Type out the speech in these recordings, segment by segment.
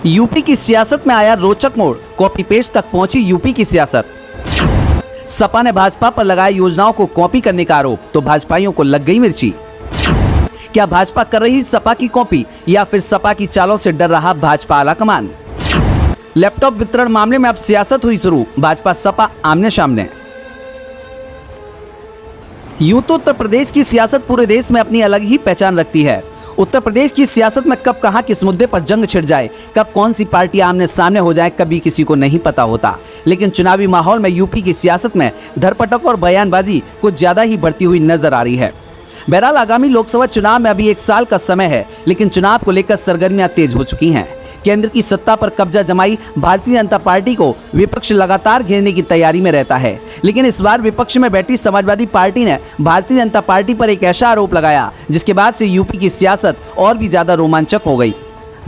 UP की सियासत में आया रोचक मोड़, कॉपी पेस्ट तक पहुंची यूपी की सियासत। सपा ने भाजपा पर लगाए योजनाओं को कॉपी करने का आरोप, तो भाजपाइयों को लग गई मिर्ची। क्या भाजपा कर रही सपा की कॉपी या फिर सपा की चालों से डर रहा भाजपा आलाकमान? लैपटॉप वितरण मामले में अब सियासत हुई शुरू, भाजपा सपा आमने सामने। यूं तो उत्तर प्रदेश की सियासत पूरे देश में अपनी अलग ही पहचान रखती है। उत्तर प्रदेश की सियासत में कब कहां किस मुद्दे पर जंग छिड़ जाए, कब कौन सी पार्टी आमने सामने हो जाए, कभी किसी को नहीं पता होता। लेकिन चुनावी माहौल में यूपी की सियासत में धरपटक और बयानबाजी कुछ ज्यादा ही बढ़ती हुई नजर आ रही है। बहरहाल आगामी लोकसभा चुनाव में अभी 1 साल का समय है, लेकिन चुनाव को लेकर सरगर्मियां तेज हो चुकी हैं। केंद्र की सत्ता पर कब्जा जमाई भारतीय जनता पार्टी को विपक्ष लगातार घेरने की तैयारी में रहता है। लेकिन इस बार विपक्ष में बैठी समाजवादी पार्टी ने भारतीय जनता पार्टी पर एक ऐसा आरोप लगाया जिसके बाद से यूपी की सियासत और भी ज्यादा रोमांचक हो गई।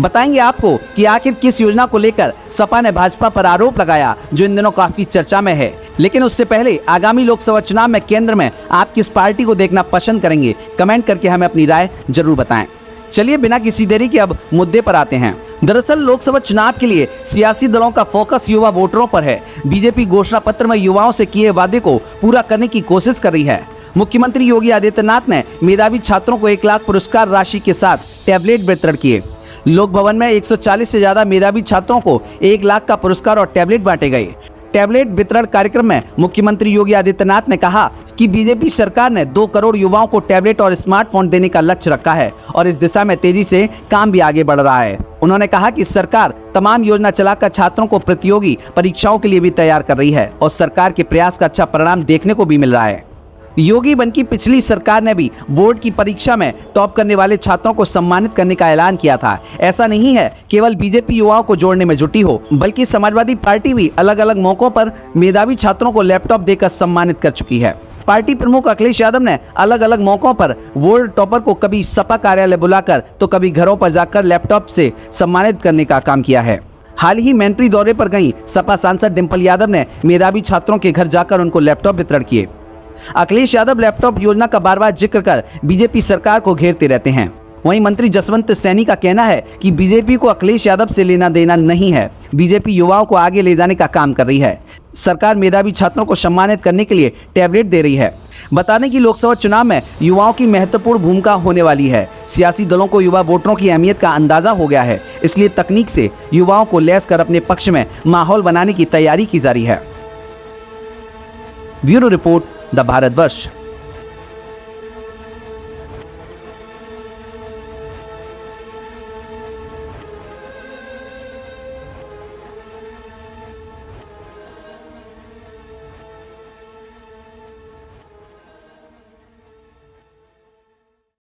बताएंगे आपको कि आखिर किस योजना को लेकर सपा ने भाजपा पर आरोप लगाया जो इन दिनों काफी चर्चा में है। लेकिन उससे पहले आगामी लोकसभा चुनाव में केंद्र में आप किस पार्टी को देखना पसंद करेंगे, कमेंट करके हमें अपनी राय जरूर बताएं। चलिए बिना किसी देरी के अब मुद्दे पर आते हैं। दरअसल लोकसभा चुनाव के लिए सियासी दलों का फोकस युवा वोटरों पर है। बीजेपी घोषणा पत्र में युवाओं से किए वादे को पूरा करने की कोशिश कर रही है। मुख्यमंत्री योगी आदित्यनाथ ने मेधावी छात्रों को 1 लाख पुरस्कार राशि के साथ टैबलेट वितरण किए। लोक भवन में 140 से ज्यादा मेधावी छात्रों को 1 लाख का पुरस्कार और टैबलेट बांटे गए। टैबलेट वितरण कार्यक्रम में मुख्यमंत्री योगी आदित्यनाथ ने कहा कि बीजेपी सरकार ने 2 करोड़ युवाओं को टैबलेट और स्मार्टफोन देने का लक्ष्य रखा है और इस दिशा में तेजी से काम भी आगे बढ़ रहा है। उन्होंने कहा कि सरकार तमाम योजना चलाकर छात्रों को प्रतियोगी परीक्षाओं के लिए भी तैयार कर रही है और सरकार के प्रयास का अच्छा परिणाम देखने को भी मिल रहा है। योगी बन की पिछली सरकार ने भी बोर्ड की परीक्षा में टॉप करने वाले छात्रों को सम्मानित करने का ऐलान किया था। ऐसा नहीं है केवल बीजेपी युवाओं को जोड़ने में जुटी हो, बल्कि समाजवादी पार्टी भी अलग अलग मौकों पर मेधावी छात्रों को लैपटॉप देकर सम्मानित कर चुकी है। पार्टी प्रमुख अखिलेश यादव ने अलग अलग मौकों पर बोर्ड टॉपर को कभी सपा कार्यालय बुलाकर तो कभी घरों पर जाकर लैपटॉप से सम्मानित करने का काम किया है। हाल ही मैनपुरी दौरे पर गई सपा सांसद डिंपल यादव ने मेधावी छात्रों के घर जाकर उनको लैपटॉप वितरण किए। अखिलेश यादव लैपटॉप योजना का बार बार जिक्र कर बीजेपी सरकार को घेरते रहते हैं। वहीं मंत्री जसवंत सैनी का कहना है कि बीजेपी को अखिलेश यादव से लेना देना नहीं है, बीजेपी युवाओं को आगे ले जाने का काम कर रही है। सरकार मेधावी छात्रों को सम्मानित करने के लिए टैबलेट दे रही है। बता दें कि लोकसभा चुनाव में युवाओं की महत्वपूर्ण भूमिका होने वाली है। सियासी दलों को युवा वोटरों की अहमियत का अंदाजा हो गया है, इसलिए तकनीक से युवाओं को लैस कर अपने पक्ष में माहौल बनाने की तैयारी की जा रही है। Bureau report, the Bharatvarsh.